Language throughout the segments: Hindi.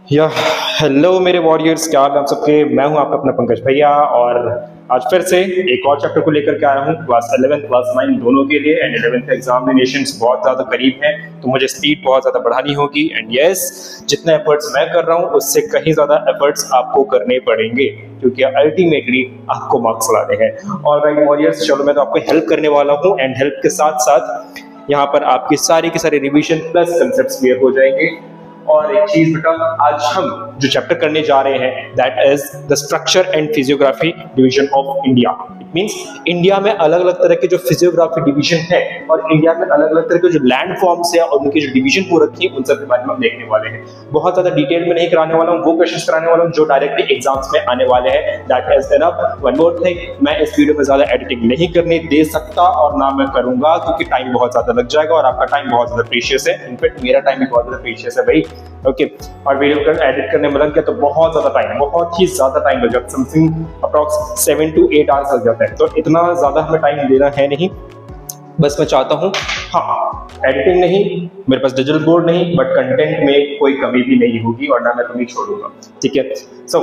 या हेलो मेरे वॉरियर्स, क्या हाल है आप सबके। मैं हूं आपका अपना पंकज भैया और आज फिर से एक और चैप्टर को लेकर के आया हूं क्लास 11 क्लास 9 दोनों के लिए। एंड 11th एग्जामिनेशंस बहुत ज़्यादा करीब हैं तो मुझे स्पीड बहुत ज़्यादा बढ़ानी होगी। एंड यस, जितने एफर्ट्स मैं कर रहा हूं उससे कहीं ज़्यादा एफर्ट्स आपको करने पड़ेंगे क्योंकि अल्टीमेटली आपको मार्क्स लाने हैं। ऑलराइट वॉरियर्स, चलो मैं तो आपको हेल्प करने वाला हूँ एंड हेल्प के साथ साथ यहाँ पर आपके सारे के सारे रिविजन प्लस कंसेप्ट्स क्लियर हो जाएंगे। और एक चीज बेटा, आज हम जो चैप्टर करने जा रहे हैं that is the structure and physiography division of India. It means India में अलग अलग तरह के जो फिजियोग्राफी डिवीजन है और इंडिया में अलग अलग तरह के जो लैंड फॉर्म्स है और उनकी जो डिवीजन हो रखी है उन सब के बारे में हम देखने वाले हैं। बहुत ज्यादा डिटेल में नहीं कराने वाला हूँ, वो क्वेश्चंस कराने वाला हूँ जो डायरेक्टली एग्जाम्स में आने वाले हैं। That is enough. One more thing, मैं इस वीडियो में ज्यादा एडिटिंग नहीं करने दे सकता और ना मैं करूंगा क्योंकि टाइम बहुत ज्यादा लग जाएगा और आपका टाइम बहुत ज्यादा प्रीशियस है। इनफैक्ट मेरा टाइम भी बहुत ज्यादा प्रीशियस है भाई। ओके, और वीडियो को एडिट करने में लग गया तो बहुत ज्यादा टाइम, बहुत ही ज्यादा टाइम लग जाता है। समथिंग अप्रॉक्स 7 to 8 आवर्स लग जाता है। तो इतना ज्यादा हमें टाइम देना है नहीं। बस मैं चाहता हूँ, हाँ, एडिटिंग नहीं, मेरे पास डिजिटल बोर्ड नहीं, बट कंटेंट में कोई कमी भी नहीं होगी और ना मैं कमी छोड़ूंगा। ठीक है, so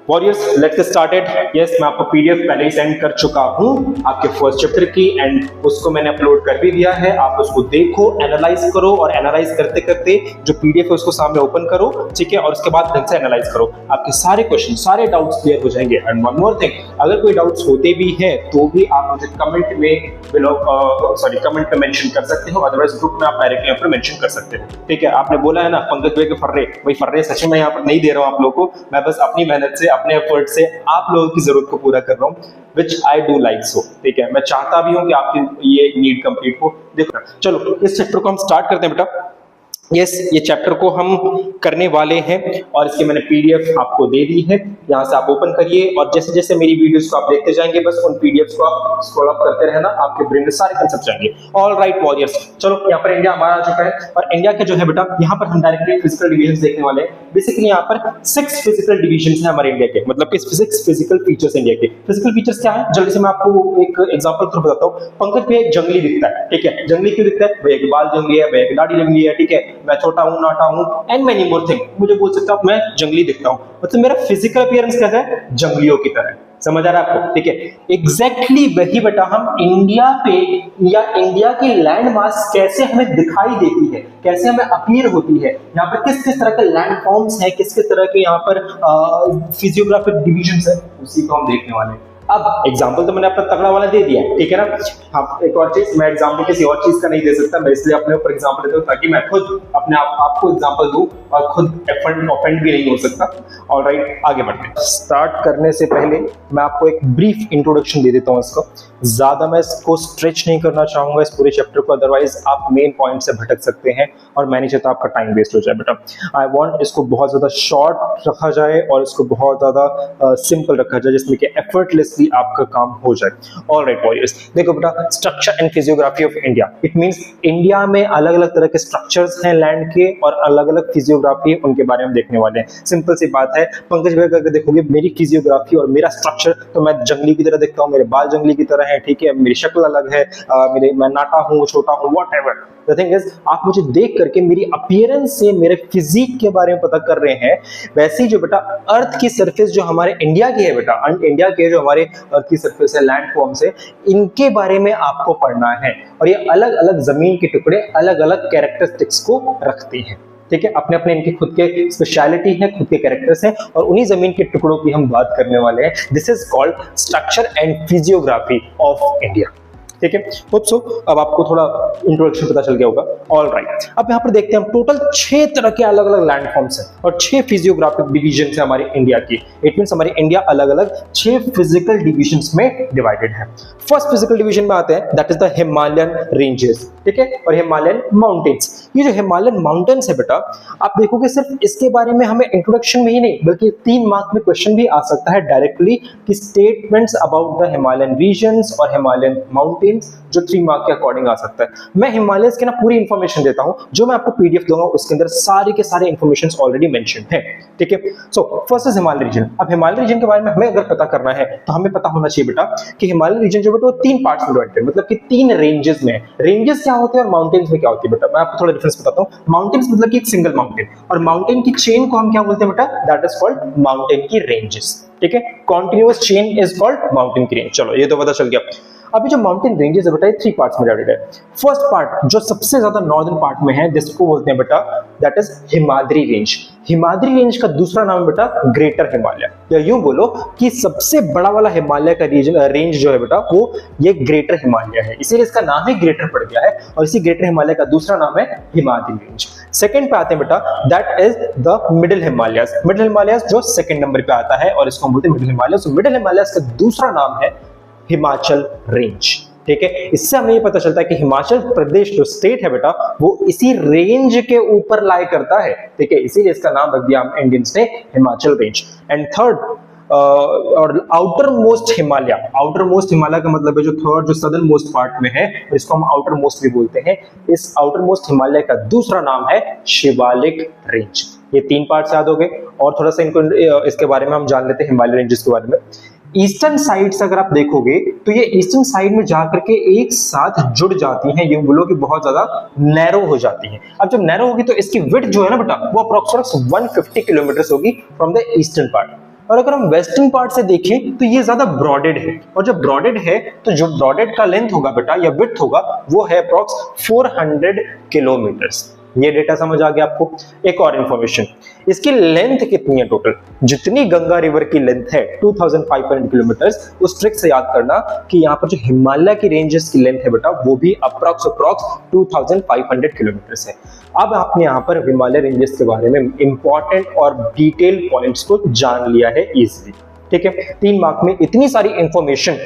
warriors let's get started. Yes, मैं आपको पीडीएफ पहले ही सेंड कर चुका हूँ आपके फर्स्ट चैप्टर की एंड उसको मैंने अपलोड कर भी दिया है। आप उसको देखो, एनालाइज करो और एनालाइज करते करते जो पीडीएफ है उसको सामने ओपन करो। ठीक है, और उसके बाद ढंग से एनालाइज करो, आपके सारे क्वेश्चन सारे डाउट्स क्लियर हो जाएंगे। एंड वन मोर थिंग, अगर कोई डाउट्स होते भी हैं तो भी आप मुझे कमेंट में कमेंट में मेंशन कर सकते हो, अदरवाइज ग्रुप में आप डायरेक्टली यहाँ पर मेंशन कर सकते हो। ठीक है, आपने बोला है ना पंकज भाई के फर्रे, वही फर्रे सच में यहाँ पर नहीं दे रहा हूँ आप लोगों को। मैं बस अपनी मेहनत से, अपने एफर्ट से आप लोगों की जरूरत को पूरा कर रहा हूँ, विच आई डू लाइक सो। ठीक है, मैं चाहता भी हूँ कि आपकी ये नीड कंप्लीट हो। देखो चलो इस चैप्टर को हम स्टार्ट करते हैं बेटा। यस, ये चैप्टर को हम करने वाले हैं और इसके मैंने पीडीएफ आपको दे दी है। यहाँ से आप ओपन करिए और जैसे जैसे मेरी वीडियोस को आप देखते जाएंगे बस उन पीडीएफ्स को आप स्क्रॉल अप करते रहना, आपके ब्रेन में सारे कंसेप्ट जाएंगे। ऑल राइट वॉरियर्स, चलो यहाँ पर इंडिया हमारा आ चुका है और इंडिया के जो है बेटा यहाँ पर हम डायरेक्टली फिजिकल डिविजन देखने वाले हैं। बेसिकली यहाँ पर 6 फिजिकल डिविजन है हमारे इंडिया के, मतलब कि 6 फिजिकल फीचर्स इंडिया के। फिजिकल फीचर्स क्या है, जल्दी से मैं आपको एक एग्जाम्पल थ्रू बताता हूँ। पंकज पे जंगली दिखता है, ठीक है, जंगली क्यों दिखता है, भैया के बाल जंगली है, भैया की दाढ़ी जंगली है, ठीक है, मैं छोटा हूं नाटा हूं एंड मेनी मोर थिंग, मुझे बोल सकते हो मैं जंगली दिखता हूं, मतलब मेरा फिजिकल अपीयरेंस कैसा है, जंगलियों की तरह। समझ आ रहा है आपको? ठीक है, एग्जैक्टली वही बेटा हम इंडिया पे या इंडिया की लैंड मास कैसे हमें दिखाई देती है, कैसे हमें अपीयर होती है, यहाँ पर किस किस तरह के लैंड फॉर्म्स है, किस किस तरह के यहाँ पर फिजियोग्राफिक डिविजन्स है, उसी को हम देखने वाले हैं। अब एग्जाम्पल तो मैंने अपना तगड़ा वाला दे दिया है, ठीक है ना। हाँ, एक और चीज, मैं एग्जाम्पल किसी और चीज का नहीं दे सकता, मैं इसलिए अपने ऊपर एग्जाम्पल देता हूँ ताकि मैं खुद अपने आपको एग्जाम्पल दूं और खुद ऑफेंड भी नहीं हो सकता। ऑलराइट, आगे बढ़ते हैं। स्टार्ट करने से पहले मैं आपको एक ब्रीफ इंट्रोडक्शन दे देता हूँ इसको। ज्यादा मैं इसको स्ट्रेच नहीं करना चाहूंगा इस पूरे चैप्टर को, अदरवाइज आप मेन पॉइंट से भटक सकते हैं और मैं नहीं चाहता आपका टाइम वेस्ट हो जाए बेटा। आई वांट इसको बहुत ज्यादा शॉर्ट रखा जाए और इसको बहुत ज्यादा सिंपल रखा जाए जिसमें कि एफर्टलेसली आपका काम हो जाए। ऑलराइट वॉरियर्स, देखो बेटा, structure and physiography of India, it means India में अलग अलग तरह के स्ट्रक्चर्स हैं लैंड के और अलग अलग फिजियोग्राफी उनके बारे में देखने वाले हैं। सिंपल सी बात है, पंकज भाई अगर देखोगे मेरी फिजियोग्राफी और मेरा स्ट्रक्चर तो मैं जंगली की तरह दिखता हूँ, मेरे बाल जंगली की तरह है, ठीक है, मेरी शक्ल अलग है, मैं नाटा हूँ, छोटा हूँ, व्हाटएवर द थिंग इज, आप मुझे देख करके मेरी अपीयरेंस से मेरे फिजिक के बारे में पता कर रहे हैं। वैसे ही जो बेटा अर्थ की सरफेस जो हमारे इंडिया की है बेटा, इंडिया के जो हमारे अर्थ की सरफेस है, लैंड फॉर्म्स है, इनके बारे में आपको पढ़ना है और ये अलग अलग जमीन के टुकड़े अलग अलग कैरेक्टरिस्टिक्स को रखते हैं। ठीक है, अपने अपने इनके खुद के स्पेशलिटी है, खुद के कैरेक्टर्स हैं और उन्हीं जमीन के टुकड़ों की हम बात करने वाले हैं। This is called structure and physiography of India. ठीक है, होप सो अब आपको थोड़ा इंट्रोडक्शन पता चल गया होगा। ऑल राइट, अब यहाँ पर देखते हैं हम टोटल 6 तरह के अलग अलग लैंड फॉर्म्स हैं और 6 फिजियोग्राफिक डिवीजन है हमारे इंडिया की। इट मींस हमारे इंडिया अलग अलग 6 फिजिकल डिविजन्स में डिवाइडेड है। फर्स्ट फिजिकल डिवीजन में आते हैं, that is the Himalayan ranges, ठीक है, और हिमालयन माउंटेन्स। ये जो हिमालयन माउंटेन्स है बेटा, आप देखोगे सिर्फ इसके बारे में हमें इंट्रोडक्शन में ही नहीं बल्कि 3 मार्क में क्वेश्चन भी आ सकता है डायरेक्टली कि statements about the Himalayan regions और हिमालयन माउंटेन माउंटेन्स जो 3 मार्क के अकॉर्डिंग आ सकता है। मैं हिमालयस के ना पूरी इंफॉर्मेशन देता हूं, जो मैं आपको पीडीएफ दूंगा उसके अंदर सारे के सारे इंफॉर्मेशन ऑलरेडी मेंशन है, ठीक है। So first is Himalaya region. अब हिमालय रीजन के बारे में हमें अगर पता करना है तो हमें पता होना चाहिए बेटा कि हिमालय रीजन जो बेटा वो 3 पार्ट्स में डिवाइडेड है, मतलब कि 3 रेंजेस में है। रेंजेस क्या होते हैं और माउंटेन्स में क्या होती है बेटा, मैं आपको थोड़ा डिफरेंस बताता हूं। माउंटेन्स मतलब कि एक सिंगल माउंटेन, और माउंटेन की चेन को हम क्या बोलते हैं बेटा, दैट इज कॉल्ड माउंटेन की रेंजेस, ठीक है। Continuous chain is called mountain की रेंज। चलो ये तो पता चल गया। अभी जो माउंटेन रेंजेस है बेटा, 3 पार्ट्स में डिवाइडेड है। फर्स्ट पार्ट जो सबसे ज्यादा नॉर्दर्न पार्ट में है, जिसको बोलते हैं बेटा that is Himadri range. Himadri range का दूसरा नाम बेटा ग्रेटर हिमालय, या यूं बोलो कि सबसे बड़ा वाला हिमालय का रीजन रेंज जो है बेटा वो ये ग्रेटर हिमालय है, इसीलिए इसका नाम ही ग्रेटर पड़ गया है। और इसी ग्रेटर हिमालय का दूसरा नाम है हिमाद्री रेंज। सेकंड पे आते हैं बेटा, that is the middle Himalayas. Middle Himalayas जो सेकंड नंबर पे आता है और इसको हम बोलते हैं मिडिल हिमालयस। मिडिल हिमालयस का दूसरा नाम है हिमाचल रेंज, ठीक है। इससे हमें ये पता चलता है कि हिमाचल प्रदेश जो स्टेट है बेटा वो इसी रेंज के ऊपर लाई करता है, ठीक है, इसीलिए इसका नाम रख दिया हम इंडियंस ने हिमाचल रेंज। एंड थर्ड और outer most Himalaya, outer most Himalaya का मतलब है जो थर्ड जो सदर्न मोस्ट पार्ट में है, इसको हम आउटर मोस्ट भी बोलते हैं। इस आउटर मोस्ट हिमालय का दूसरा नाम है शिवालिक रेंज। ये 3 पार्ट्स याद हो गए, और थोड़ा सा इनको इसके बारे में हम जान लेते हैं हिमालय रेंजेस के बारे में। ईस्टर्न साइड से अगर आप देखोगे तो ये ईस्टर्न साइड में जाकर के एक साथ जुड़ जाती हैं, ये बोलो कि बहुत ज्यादा नैरो हो जाती हैं। अब जब नैरो होगी तो इसकी विड्थ जो है ना बेटा वो अप्रोक्सीमेटली 150 किलोमीटर होगी फ्रॉम द ईस्टर्न पार्ट। और अगर हम वेस्टर्न पार्ट से देखें तो ये ज्यादा ब्रॉडेड है, और जब ब्रॉडेड है तो जो ब्रॉडेड का लेंथ होगा बेटा या विड्थ होगा वो है अप्रोक्स 400 किलोमीटर। ये डेटा समझ आ गया आपको। एक और इंफॉर्मेशन, इसकी लेंथ कितनी है टोटल, जितनी गंगा रिवर की लेंथ है 2500 किलोमीटर, उस ट्रिक से याद करना कि यहाँ पर जो हिमालय की रेंजेस की लेंथ है बेटा वो भी अप्रॉक्स 2500 किलोमीटर है। अब आपने यहाँ पर हिमालय रेंजेस के बारे में इंपॉर्टेंट और डिटेल पॉइंट्स को जान लिया है इजीली, ठीक है। 3 मार्क में इतनी सारी इंफॉर्मेशन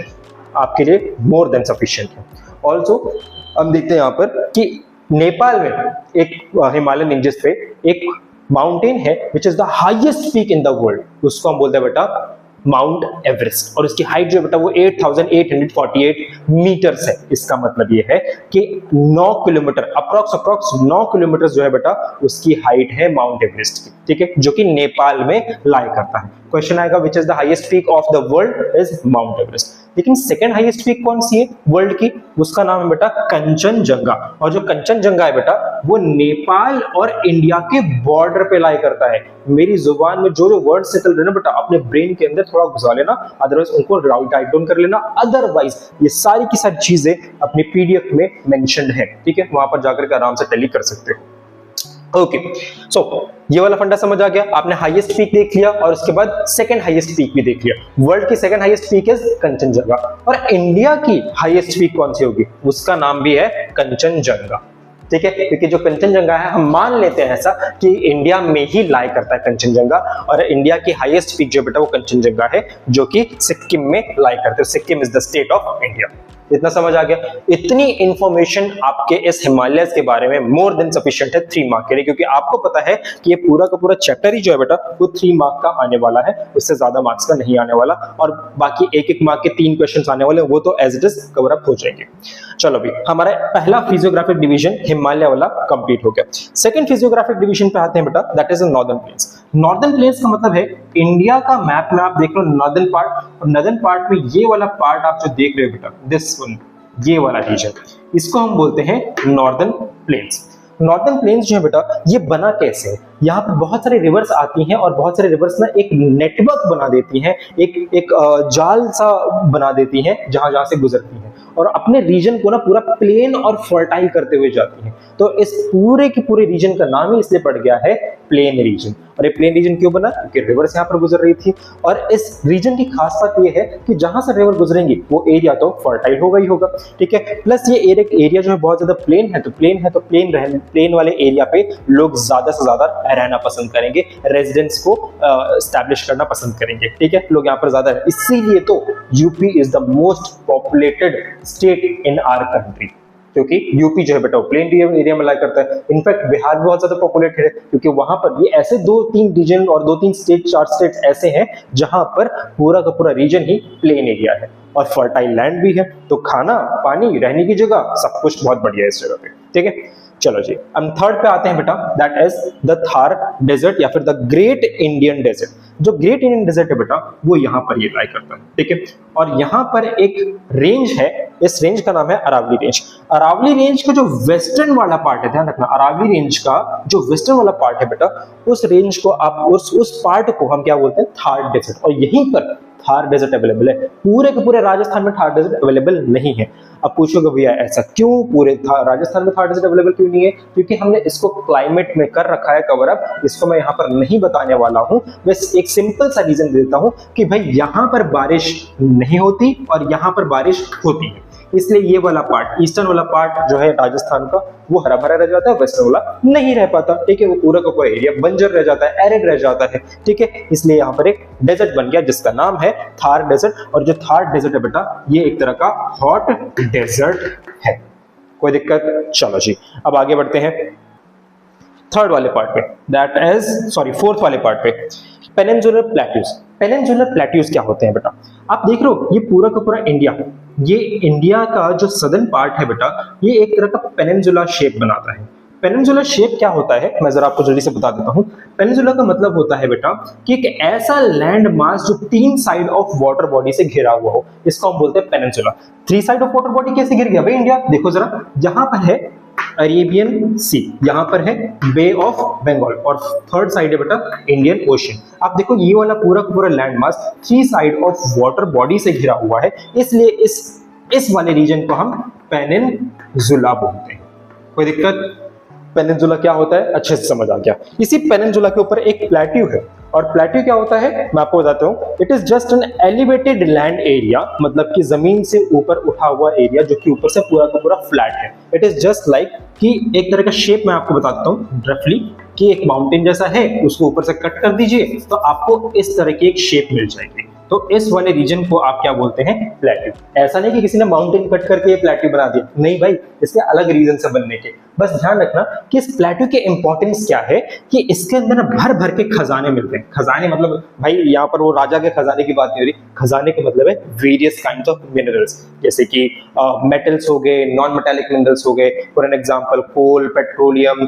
आपके लिए मोर देन सफिशिएंट है। ऑल्सो हम देखते हैं यहाँ पर कि नेपाल में एक हिमालयन रेंजेस पे एक माउंटेन है which is the highest peak in the world, उसको हम बोलते हैं बेटा माउंट एवरेस्ट, और इसकी हाइट जो है बेटा वो 8848 मीटर्स है। इसका मतलब ये है कि 9 किलोमीटर अप्रॉक्स 9 किलोमीटर जो है बेटा उसकी हाइट है माउंट एवरेस्ट की, ठीक है, जो कि नेपाल में लाई करता है। क्वेश्चन आएगा which is the highest peak of the world, is mount Everest. लेकिन सेकंड हाईएस्ट पीक कौन सी है वर्ल्ड की, उसका नाम है बेटा कंचनजंगा। और जो कंचनजंगा है बेटा वो नेपाल और इंडिया के बॉर्डर पे लाई करता है। मेरी जुबान में जो वर्ड सेटल रहे ना बेटा अपने ब्रेन के अंदर थोड़ा घुसा लेना, अदरवाइज उनको राइट डाउन कर लेना। अदरवाइज ये सारी की सारी चीजें अपनी पीडीएफ में मेंशन्ड है, ठीक है, वहां पर जाकर के आराम से टैली कर सकते हो। ओके, सो ये वाला फंडा समझ आ गया। आपने हाईएस्ट पीक देख लिया और उसके बाद सेकंड हाईएस्ट पीक भी देख लिया। वर्ल्ड की second highest peak is Kanchenjunga, और इंडिया की हाईएस्ट पीक कौन सी होगी, उसका नाम भी है कंचनजंगा, ठीक है। क्योंकि जो कंचनजंगा है हम मान लेते हैं ऐसा कि इंडिया में ही लाई करता है कंचनजंगा, और इंडिया की हाईएस्ट पीक जो बेटा वो कंचनजंगा है जो कि सिक्किम में लाई करते हैं। Sikkim is the state of India. इतना समझ आ गया। इतनी इंफॉर्मेशन आपके इस हिमालय के बारे में मोर देन सफिशिएंट है 3 मार्क के लिए, क्योंकि आपको पता है कि ये पूरा का पूरा चैप्टर ही जो है बेटा वो 3 मार्क का आने वाला है, उससे ज्यादा मार्क्स का नहीं आने वाला, और बाकी 1-1 मार्क के 3 क्वेश्चंस आने वाले वो तो as it is cover up हो जाएंगे। चलो भी हमारा पहला फिजियोग्राफिक डिवीजन हिमालय वाला कंप्लीट हो गया। सेकंड फिजियोग्राफिक डिवीजन पे आते हैं बेटा, that is northern plains. Northern plains का मतलब है इंडिया का मैप में आप देख लो नॉर्दर्न पार्ट, और नॉर्दर्न पार्ट में ये वाला पार्ट आप जो देख रहे हो बेटा दिस वन, ये वाला रीजन, इसको हम बोलते हैं नॉर्दर्न प्लेन्स। नॉर्दर्न प्लेन्स जो है बेटा ये बना कैसे है, यहाँ पर बहुत सारे रिवर्स आती हैं और बहुत सारे रिवर्स ना एक नेटवर्क बना देती हैं, एक जाल सा बना देती हैं जहां जहां से गुजरती हैं, और अपने रीजन को ना पूरा प्लेन और फर्टाइल करते हुए जाती हैं। तो इस पूरे के पूरे रीजन का नाम ही इसलिए पड़ गया है प्लेन रीजन। और ये प्लेन रीजन क्यों बना, क्योंकि रिवर्स यहाँ पर गुजर रही थी, और इस रीजन की खास बात ये है कि जहां से रिवर गुजरेंगी वो एरिया तो फर्टाइल होगा ही होगा, ठीक है। प्लस ये एरिया जो है बहुत ज्यादा प्लेन है, तो प्लेन वाले एरिया पे लोग ज्यादा से ज्यादा रहना पसंद करेंगे, रेजिडेंस को एस्टैब्लिश करना पसंद करेंगे, ठीक है, लोग यहाँ पर ज्यादा है। इसीलिए तो UP is the most populated state in our country, क्योंकि यूपी जो है बेटा प्लेन एरिया में लाई करता है। इनफैक्ट बिहार भी बहुत ज्यादा पॉपुलेटेड है, क्योंकि वहां पर ये ऐसे 2-3 रीजन और 2-3 स्टेट 4 स्टेट्स ऐसे हैं जहां पर पूरा का पूरा रीजन ही प्लेन एरिया है। और फर्टाइल लैंड भी है, तो खाना पानी रहने की जगह सब कुछ बहुत बढ़िया है इस जगह पे। ठीक है, चलो जी हम थर्ड पे आते हैं बेटा, that is the Thar desert या फिर द ग्रेट इंडियन डेजर्ट। जो ग्रेट इंडियन डेजर्ट है बेटा वो यहाँ पर ये लाई करता है। ठीक है, और यहाँ पर एक रेंज है, इस रेंज का नाम है अरावली रेंज। अरावली रेंज का जो वेस्टर्न वाला पार्ट है, ध्यान रखना, अरावली रेंज का जो वेस्टर्न वाला पार्ट है बेटा, उस रेंज को आप उस पार्ट को हम क्या बोलते हैं, थार डेजर्ट। और यहीं पर थार डेजर्ट अवेलेबल है। पूरे के पूरे राजस्थान में थार डेजर्ट अवेलेबल नहीं है। अब पूछोगे भैया ऐसा क्यों, पूरे राजस्थान में थार डेजर्ट अवेलेबल क्यों नहीं है? क्योंकि हमने इसको क्लाइमेट में कर रखा है कवर अप, इसको मैं यहाँ पर नहीं बताने वाला हूँ। बस एक सिंपल सा रीजन देता हूँ कि भाई यहाँ पर बारिश नहीं होती और यहाँ पर बारिश होती है, इसलिए ये वाला पार्ट, ईस्टर्न वाला पार्ट जो है राजस्थान का, वो हरा भरा रह जाता है, वेस्टर्न वाला नहीं रह पाता। ठीक है, वो पूरा का पूरा एरिया बंजर रह जाता है, एरिड रह जाता है। ठीक है, इसलिए यहाँ पर एक डेजर्ट बन गया जिसका नाम है थार डेजर्ट। और जो थार डेजर्ट है बेटा ये एक तरह का हॉट डेजर्ट है। कोई दिक्कत? चलो जी अब आगे बढ़ते हैं थर्ड वाले पार्ट पे, दैट इज फोर्थ वाले पार्ट पे, पेनिनसुलर प्लेट्यूज। पेनिनसुलर प्लेट्यूज क्या होते हैं बेटा? आप देख रहे हो ये पूरा का पूरा इंडिया, ये इंडिया का जो सदर्न पार्ट है बेटा, ये एक तरह का पेनिनसुला शेप बनाता है। पेनिनसुला शेप क्या होता है मैं जरा आपको जल्दी से बता देता हूँ। पेनिनसुला का मतलब होता है बेटा कि एक ऐसा लैंड मास जो तीन साइड ऑफ वाटर बॉडी से घिरा हुआ हो, इसको हम बोलते हैं peninsula. Three side of water body कैसे घिर गया भाई इंडिया? देखो जरा, यहाँ पर है अरेबियन सी, यहाँ पर है बे ऑफ बंगाल और थर्ड साइड है बेटा इंडियन ओशन। आप देखो ये वाला पूरा का पूरा land mass three side of water body से घिरा हुआ है, इसलिए इस वाले रीजन को हम पेनिनसुला बोलते हैं। कोई दिक्कत? पेनिनसुला क्या होता है अच्छे से समझ आ गया। इसी पेनिनसुला के ऊपर एक प्लेट्यू है, और प्लेट्यू क्या होता है मैं आपको बताता हूँ। It is just an elevated land area, मतलब कि जमीन से ऊपर उठा हुआ एरिया जो कि ऊपर से पूरा का पूरा फ्लैट है। इट इज जस्ट लाइक कि एक तरह का शेप मैं आपको बताता हूँ रफली, कि एक माउंटेन जैसा है, उसको ऊपर से कट कर दीजिए तो आपको इस तरह की एक शेप मिल जाएगी। तो इस वाले रीजन को आप क्या बोलते हैं? प्लेट्यू। ऐसा नहीं कि किसी ने माउंटेन कट करके ये प्लेट्यू बना दिया, नहीं भाई, इसके अलग रीजन से बनने के। बस ध्यान रखना कि इस प्लेट्यू के इंपॉर्टेंस क्या है, कि इसके अंदर भर भर के खजाने मिलते हैं। खजाने मतलब भाई यहाँ पर वो राजा के खजाने की बात नहीं हो रही, खजाने का मतलब है वेरियस काइंड ऑफ मिनरल्स, जैसे कि मेटल्स हो गए, नॉन मेटेलिक मिनरल्स हो गए, for an example coal, petroleum,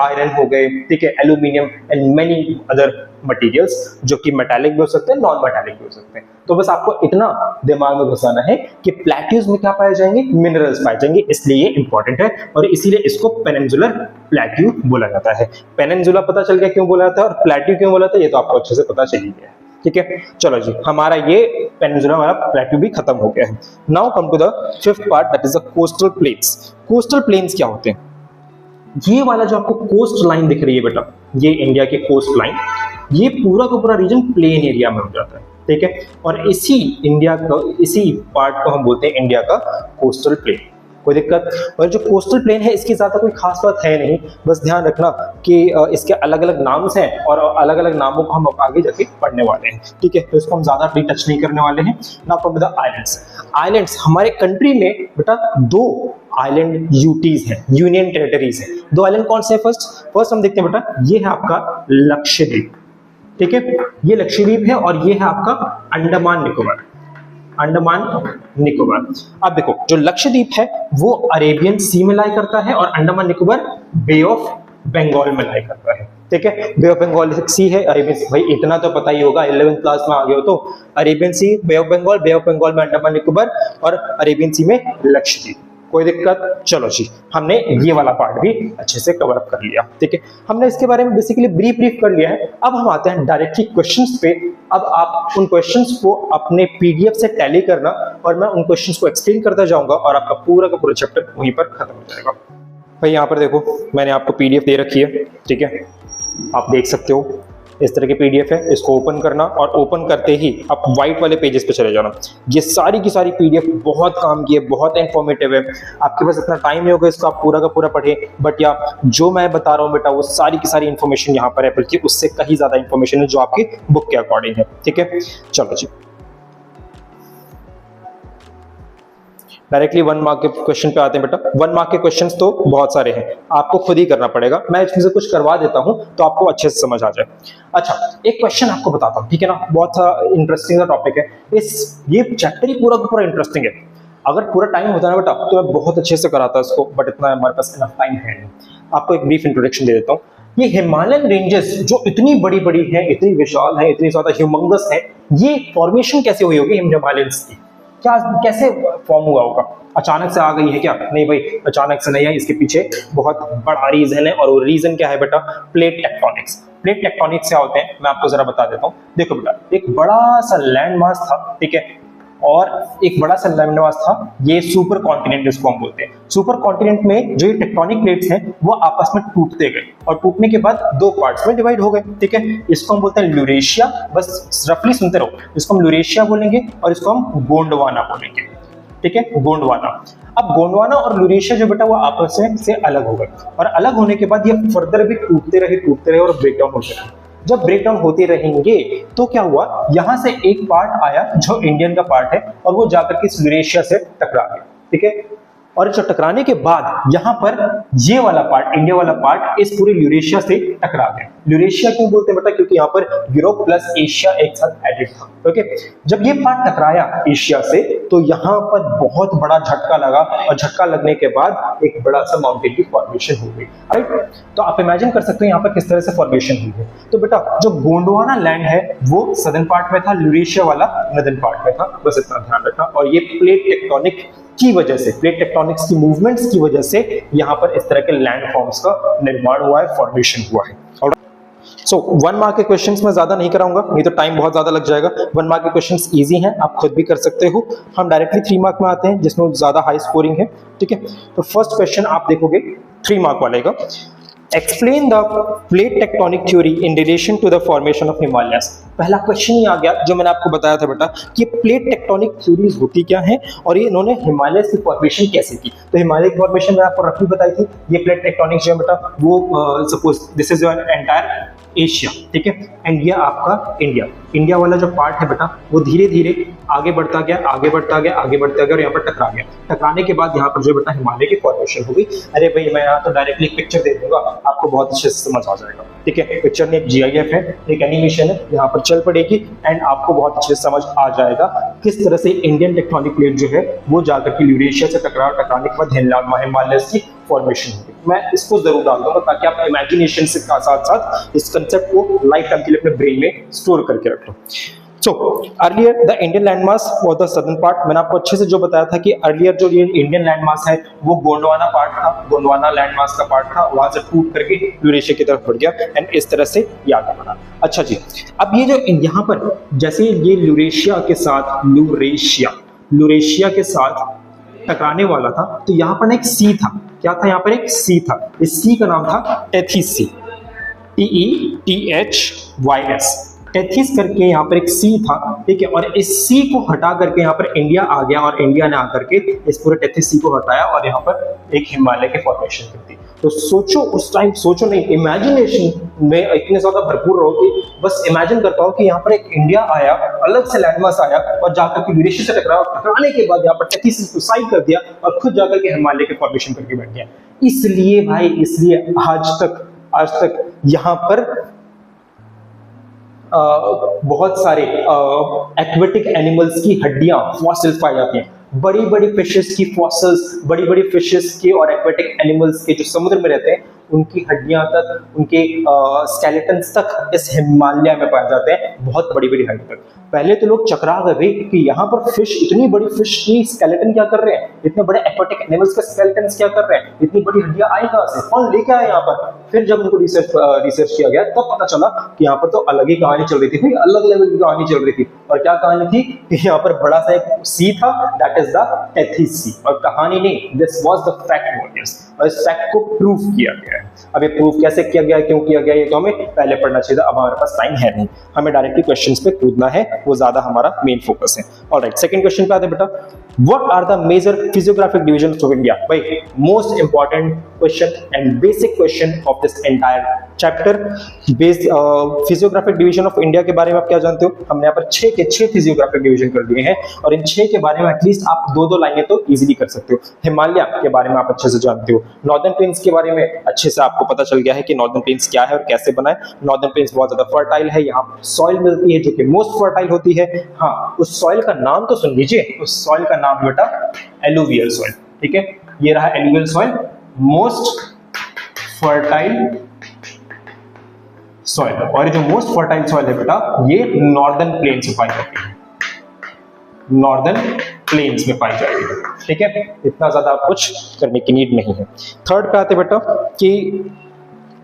iron हो गए, ठीक है, aluminium and many other materials जो कि मेटालिक भी हो सकते हैं, नॉन मेटालिक भी हो सकते हैं। तो बस आपको इतना दिमाग में घुसाना है कि प्लेट्यूज में क्या पाए जाएंगे? मिनरल्स पाए जाएंगे, इसलिए ये इंपॉर्टेंट है और इसीलिए इसको पेनिनसुलर प्लेट्यू बोला जाता है। पेनिनसुला पता चल गया क्यों बोला जाता है और प्लेट्यू क्यों बोला जाता है, ये तो आपको अच्छे से पता चल ही गया है। ठीक है, चलो जी हमारा ये पेनिनसुला वाला प्लेट्यू भी खत्म हो गया है। Now come to the fifth part, that is the coastal plains. Coastal plains क्या होते हैं? ये वाला जो आपको कोस्ट लाइन दिख रही है बेटा, ये इंडिया के कोस्ट लाइन, ये पूरा का पूरा रीजन प्लेन एरिया में हो जाता है। ठीक है, और इसी पार्ट को हम बोलते हैं इंडिया का कोस्टल प्लेन। कोई दिक्कत? और जो कोस्टल प्लेन है इसकी ज्यादा कोई खास बात है नहीं, बस ध्यान रखना कि इसके अलग अलग नाम्स हैं और अलग अलग नामों को हम आगे जाके पढ़ने वाले हैं। ठीक है, तो इसको हम ज्यादा टच नहीं करने वाले हैं। Now come to the islands. Islands हमारे कंट्री में बेटा दो आइलैंड यूटीज हैं, यूनियन टेरिटरीज हैं। दो आइलैंड कौन से हैं? फर्स्ट हम देखते हैं बेटा, ये है आपका लक्षद्वीप। ठीक है, ये लक्षद्वीप है और ये है आपका अंडमान निकोबार। अंडमान निकोबार। अब देखो जो लक्षद्वीप है वो अरेबियन सी में लाई करता है और अंडमान निकोबार बे ऑफ बंगाल में लाई करता है। ठीक है, बे ऑफ बंगाल सी है, अरेबियन सी, भाई इतना तो पता ही होगा, 11th क्लास में आ गए हो तो। Arabian sea, bay of Bengal में अंडमान निकोबार और अरेबियन सी में लक्षद्वीप। कोई दिक्कत? चलो जी हमने ये वाला पार्ट भी अच्छे से कवर अप कर लिया। ठीक है, हमने इसके बारे में बेसिकली ब्रीफ कर लिया है। अब हम आते हैं डायरेक्टली क्वेश्चंस पे। अब आप उन क्वेश्चंस को अपने पीडीएफ से टैली करना और मैं उन क्वेश्चंस को एक्सप्लेन करता जाऊंगा और आपका पूरा का पूरा चैप्टर वहीं पर खत्म हो जाएगा। भाई यहाँ पर देखो मैंने आपको पीडीएफ दे रखी है। ठीक है, आप देख सकते हो इस तरह की पीडीएफ है, इसको ओपन करना और ओपन करते ही आप व्हाइट वाले पेजेस पे चले जाना। ये सारी की सारी पीडीएफ बहुत काम की है, बहुत इंफॉर्मेटिव है। आपके पास इतना टाइम नहीं होगा इसको आप पूरा का पूरा पढ़ें, बट या जो मैं बता रहा हूँ बेटा वो सारी की सारी इन्फॉर्मेशन यहाँ पर है, बल्कि उससे कहीं ज्यादा इन्फॉर्मेशन है जो आपकी बुक के अकॉर्डिंग है। ठीक है, चलो जी डायरेक्टली 1 मार्क के क्वेश्चन पे आते हैं बेटा। 1 मार्क के क्वेश्चंस तो बहुत सारे हैं, आपको खुद ही करना पड़ेगा, मैं इसमें से कुछ करवा देता हूं तो आपको अच्छे से समझ आ जाए। अच्छा, एक क्वेश्चन आपको बताता हूं, ठीक है ना, बहुत इंटरेस्टिंग टॉपिक है, ये चैप्टर ही पूरा का पूरा इंटरेस्टिंग है। अगर पूरा टाइम होता है ना बेटा तो मैं बहुत अच्छे से कराता इसको, बट इतना हमारे पास इनफ टाइम है नहीं। आपको एक ब्रीफ इंट्रोडक्शन दे देता हूँ। ये हिमालयन रेंजेस जो इतनी बड़ी बड़ी है, इतनी विशाल है, इतनी ज्यादा ह्यूमंगस है, ये फॉर्मेशन कैसे हुई होगी हिमालयंस की, क्या कैसे फॉर्म हुआ होगा? अचानक से आ गई है क्या? नहीं भाई, अचानक से नहीं है, इसके पीछे बहुत बड़ा रीजन है। और वो रीजन क्या है बेटा? Plate tectonics. प्लेट टेक्टोनिक्स क्या होते हैं मैं आपको जरा बता देता हूँ। देखो बेटा, एक बड़ा सा लैंड मास था, ठीक है, और एक बड़ा सा लैंड मास था, ये सुपर कॉन्टिनेंट जिसको हम बोलते हैं। सुपर कॉन्टिनेंट में जो ये टेक्टोनिक प्लेट्स हैं वो आपस में टूटते गए और टूटने के बाद 2 पार्ट्स में डिवाइड हो गए, ठीक है। इसको हम बोलते हैं ल्यूरेशिया, बस रफली सुनते रहो, इसको हम ल्यूरेशिया बोलेंगे और इसको हम गोंडवाना बोलेंगे, ठीक है, गोंडवाना। अब गोंडवाना और ल्यूरेशिया जो बेटा वो आपस में से अलग हो गए, और अलग होने के बाद ये फर्दर भी टूटते रहे और ब्रेकडाउन होते रहे। जब ब्रेकडाउन होते रहेंगे तो क्या हुआ, यहां से एक पार्ट आया जो इंडियन का पार्ट है और वो जाकर के ल्यूरेशिया से टकरा गया, ठीक है। और जो टकराने के बाद यहाँ पर ये वाला पार्ट, इंडिया वाला पार्ट, इस पूरे ल्यूरेशिया से टकरा गया। ल्यूरेशिया क्यों बोलते हैं बेटा? क्योंकि यहाँ पर यूरोप प्लस एशिया एक साथ एडेड था, ओके। जब ये पार्ट टकराया एशिया से तो यहाँ पर बहुत बड़ा झटका लगा, और झटका लगने के बाद एक बड़ा सा माउंटेन की फॉर्मेशन हो गई, राइट। तो आप इमेजिन कर सकते हो यहाँ पर किस तरह से फॉर्मेशन हुई है। तो बेटा जो गोंडवाना लैंड है वो सदर्न पार्ट में था, ल्यूरेशिया वाला नॉर्दर्न पार्ट में था, बस इतना ध्यान रखना। और ये प्लेट टेक्टोनिक की वजह से, प्लेट टेक्टोनिक्स की मूवमेंट्स की वजह से यहाँ पर इस तरह के लैंड फॉर्म्स का निर्माण हुआ है, फॉर्मेशन हुआ है। सो 1 मार्क के क्वेश्चंस मैं ज्यादा नहीं कराऊंगा, नहीं तो टाइम बहुत ज्यादा लग जाएगा। 1 मार्क के क्वेश्चंस इजी हैं, आप खुद भी कर सकते हो। हम डायरेक्टली 3 मार्क में आते हैं जिसमें ज्यादा हाई स्कोरिंग है, ठीक है। तो फर्स्ट क्वेश्चन आप देखोगे 3 मार्क वाले का, explain the plate tectonic theory in relation to the formation of Himalayas. पहला क्वेश्चन ही आ गया जो मैंने आपको बताया था बेटा कि प्लेट टेक्टोनिक थ्योरीज होती क्या है और ये इन्होंने हिमालयस की फॉर्मेशन कैसे की। तो हिमालय की फॉर्मेशन मैंने आपको रफली बताई थी। ये प्लेट टेक्टोनिक जो है बेटा वो suppose this is your entire Asia, ठीक है, एंड ये आपका इंडिया। इंडिया वाला जो पार्ट है बेटा वो धीरे धीरे आगे बढ़ता गया, आगे बढ़ता गया, आगे बढ़ता गया और यहाँ पर टकरा गया। टकराने के बाद यहाँ पर जो बेटा हिमालय की फॉर्मेशन हो गई। अरे भाई मैं यहाँ तो डायरेक्टली पिक्चर दे दूंगा, आपको बहुत अच्छे से समझ आ जाएगा, ठीक है। पिक्चर में एक GIF है, एक एनिमेशन है, यहाँ पर चल पड़ेगी एंड आपको बहुत अच्छे से समझ आ जाएगा किस तरह से इंडियन टेक्टोनिक प्लेट जो है वो जाकर के ल्यूरेशिया से टकराने के बाद हिमालय की फॉर्मेशन होगी। मैं इसको जरूर डाल दूंगा ताकि आप इमेजिनेशन से साथ साथ इस कंसेप्ट को लाइफ टाइम के लिए अपने ब्रेन में स्टोर करके रख लो। So earlier the Indian landmass was the southern part. मैंने आपको अच्छे से जो बताया था कि अर्लियर जो ये इंडियन लैंडमास है वो गोंडवाना पार्ट था, गोंडवाना लैंडमास का पार्ट था, वहां से टूट करके यूरेशिया की तरफ बढ़ गया एंड इस तरह से ये आगे बढ़ा। अच्छा जी, अब ये जो यहाँ पर जैसे ये यूरेशिया के साथ टकराने वाला था तो यहाँ पर एक सी था। क्या था? यहाँ पर एक सी था। इस सी का नाम था टेथिस सी, TETHYS, टेथिस करके यहाँ पर एक सी था, ठीक है। और इस सी को हटा करके यहाँ पर इंडिया आ गया और इंडिया ने आकर के इस पूरे टेथिस सी को हटाया और यहाँ पर एक हिमालय की फॉर्मेशन कर दी। तो सोचो, उस टाइम सोचो नहीं, इमेजिनेशन में इतने ज्यादा भरपूर रहो कि बस इमेजिन करता हूँ कि यहाँ पर एक इंडिया आया, अलग से लैंडमास आया और जाकर के यूरेशिया से टकराने के बाद यहाँ पर टेथिस को साइड कर दिया और खुद जाकर के हिमालय के फॉर्मेशन करके बैठ गया। इसलिए भाई, इसलिए आज तक यहाँ पर बहुत सारे एक्वेटिक एनिमल्स की हड्डियां, फॉसिल्स पाई जाती हैं। बड़ी बड़ी फिशेस की फॉसिल्स, बड़ी बड़ी फिशेस की और एक्वेटिक एनिमल्स के जो समुद्र में रहते हैं उनकी हड्डियां तक, उनके स्केलेटन्स तक इस हिमालय में पाए जाते हैं, बहुत बड़ी बड़ी हाइट तक। पहले तो लोग चकरा गए कि यहाँ पर फिश, इतनी बड़ी फिश की स्केलेटन क्या कर रहे हैं, इतने बड़े एक्वेटिक एनिमल्स के स्केलेटन क्या कर रहे हैं, इतनी बड़ी हड्डियां आई कहां से, कौन लेके आया यहाँ पर। फिर जब उनको रिसर्च किया गया तब पता चला कि यहाँ पर तो अलग ही कहानी चल रही थी, अलग लेवल की कहानी चल रही थी। और क्या कहानी थी कि यहाँ पर बड़ा सा एक सी था, that is the Tethys sea. और कहानी नहीं, दिस वाज द फैक्ट, और इस फैक्ट को प्रूव किया गया है। अब ये प्रूफ कैसे किया गया, क्यों किया गया, ये तो हमें पहले पढ़ना चाहिए था। अब हमारे पास टाइम है नहीं, हमें डायरेक्टली क्वेश्चंस पे कूदना है, वो ज्यादा हमारा मेन फोकस है। ऑलराइट, सेकंड क्वेश्चन पे आते हैं बेटा, what are the major physiographic divisions of India. भाई most important question and basic question of of this entire chapter. Based physiographic division of India के बारे में आप क्या जानते हो? हमने यहाँ पर 6 के 6 फिजियोग्राफिक डिवीजन कर दिए हैं और इन 6 के बारे में एटलीस्ट आप 2-2 लाइनें तो इजीली कर सकते हो। हिमालय के बारे में आप अच्छे से जानते हो, नॉर्दर्न प्लेन्स के बारे में अच्छे से आपको पता चल गया है कि नॉर्दर्न प्लेन्स क्या है और कैसे बना है। नॉर्दर्न प्लेन्स बहुत ज्यादा फर्टाइल है, यहाँ सॉइल मिलती है जो कि मोस्ट फर्टाइल होती है। हाँ, उस सॉइल का नाम तो सुन लीजिए, उस सॉइल का नाम बेटा एलुवियल सॉइल। ठीक है, ये रहा alluvial soil, most fertile soil. और ये जो मोस्ट फर्टाइल सॉइल है बेटा, ये नॉर्दर्न प्लेन्स में पाई जाती है, नॉर्दर्न प्लेन्स में पाई जाती है। ठीक है, इतना ज्यादा कुछ करने की नीड नहीं है। थर्ड पे आते बेटा कि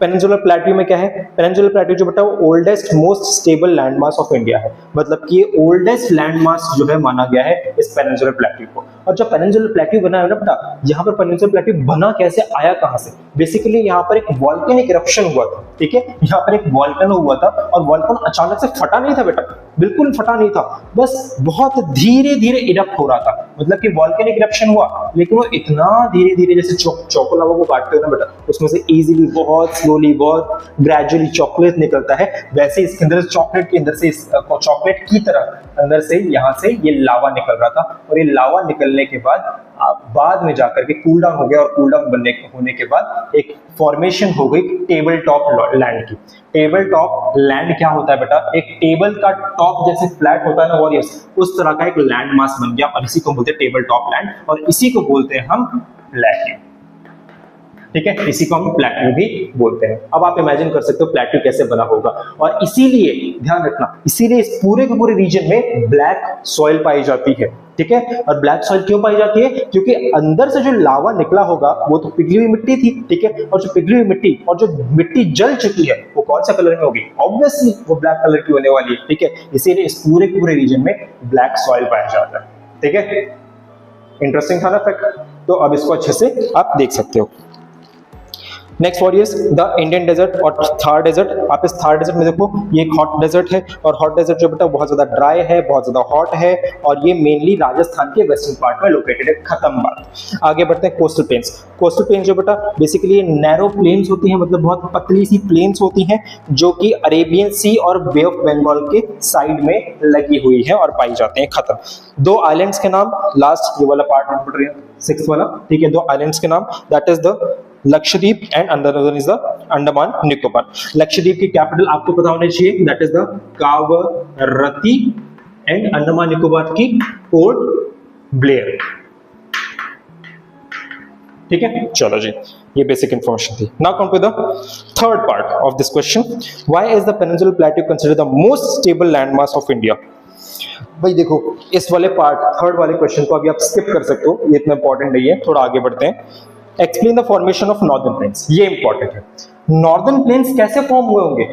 पेनिनसुलर प्लेट्यू में क्या है? पेनिनसुलर प्लेट्यू जो बेटा वो oldest most stable landmass of India है, मतलब कि ओल्डेस्ट लैंडमास जो है माना गया है इस पेनिनसुलर प्लेट्यू को। और जब पेनिनसुलर प्लेट्यू बना है ना बेटा, यहाँ पर पेनिनसुलर प्लेट्यू बना कैसे, आया कहाँ से? बेसिकली यहाँ पर एक वॉल्केनिक इरप्शन हुआ था। ठीक है, यहाँ पर एक वॉल्केनो हुआ था और वॉल्केनो अचानक से फटा नहीं था बेटा, बिल्कुल फटा नहीं था, बस बहुत धीरे धीरे इरप्ट हो रहा था। मतलब कि वॉल्केनिक इरप्शन हुआ लेकिन वो इतना धीरे धीरे, जैसे चॉकोलावा को काटते हो ना बेटा, उसमें से इजीली बहुत स्लोली बहुत ग्रेजुअली चॉकलेट निकलता है, वैसे इसके अंदर चॉकलेट के अंदर से चॉकलेट की तरह अंदर से यहाँ से ये लावा निकल रहा था। और ये लावा निकलने के बाद में जाकर के कूल डाउन हो गया और कूल डाउन होने के बाद एक फॉर्मेशन हो गई टेबल टॉप लैंड की। टेबल टॉप लैंड क्या होता है बेटा? एक टेबल का टॉप जैसे फ्लैट होता है ना वॉरियर्स, उस तरह का एक लैंड मास बन गया और इसी को बोलते हैं टेबल टॉप लैंड और इसी को बोलते हैं हम प्लेट्यू। ठीक है, इसी को हम प्लेट्यू भी बोलते हैं। अब आप इमेजिन कर सकते हो प्लेट्यू कैसे बना होगा। और इसीलिए ध्यान रखना, इसीलिए इस पूरे के पूरे रीजन में ब्लैक सॉइल पाई जाती है। ठीक है, और ब्लैक सॉइल क्यों पाई जाती है? क्योंकि अंदर से जो लावा निकला होगा वो तो पिघली हुई मिट्टी थी। ठीक है, और जो पिघली हुई मिट्टी और जो मिट्टी जल चुकी है वो कौन सा कलर में होगी? ऑब्वियसली वो ब्लैक कलर की होने वाली है। ठीक है, इसीलिए इस पूरे के पूरे रीजन में ब्लैक सॉइल पाया जाता है। ठीक है, इंटरेस्टिंग था ना फैक्ट? तो अब इसको अच्छे से आप देख सकते हो। Next warriors, the Indian desert और थार डेजर्ट। आप इस थार डेजर्ट में देखो, ये एक हॉट डेजर्ट है और हॉट डेजर्ट जो बेटा बहुत ज्यादा ड्राई है, बहुत ज्यादा हॉट है और ये मेनली राजस्थान के वेस्टर्न पार्ट में लोकेटेड है। खत्म बात। आगे बढ़ते हैं कोस्टल प्लेन्स। कोस्टल प्लेन्स जो बेटा बेसिकली नैरो प्लेन्स होती हैं, मतलब बहुत पतली सी प्लेन्स होती हैं जो कि अरेबियन सी और बे ऑफ बंगाल के साइड में लगी हुई है और पाई जाते हैं। खत्म। 2 आइलैंड्स के नाम, लास्ट ये वाला पार्ट नोट कर रहे हैं, 6th वाला। ठीक है, 2 आइलैंड्स के नाम, that is the Lakshadweep and another one is the Andaman Nicobar. Lakshadweep की कैपिटल आपको पता होनी चाहिए, that is the Kavaratti and Andaman Nicobar की पोर्ट ब्लेयर। ठीक है, चलो जी, ये बेसिक इंफॉर्मेशन थी। Now come to the third part of this question, why is the peninsular plateau considered the most stable landmass of India? भाई देखो, इस वाले पार्ट थर्ड वाले क्वेश्चन को अभी आप स्किप कर सकते हो, ये इतना इंपॉर्टेंट नहीं है, थोड़ा आगे बढ़ते हैं। Explain the formation of northern plains, ये इंपॉर्टेंट है। नॉर्दर्न प्लेन्स कैसे फॉर्म हुए होंगे,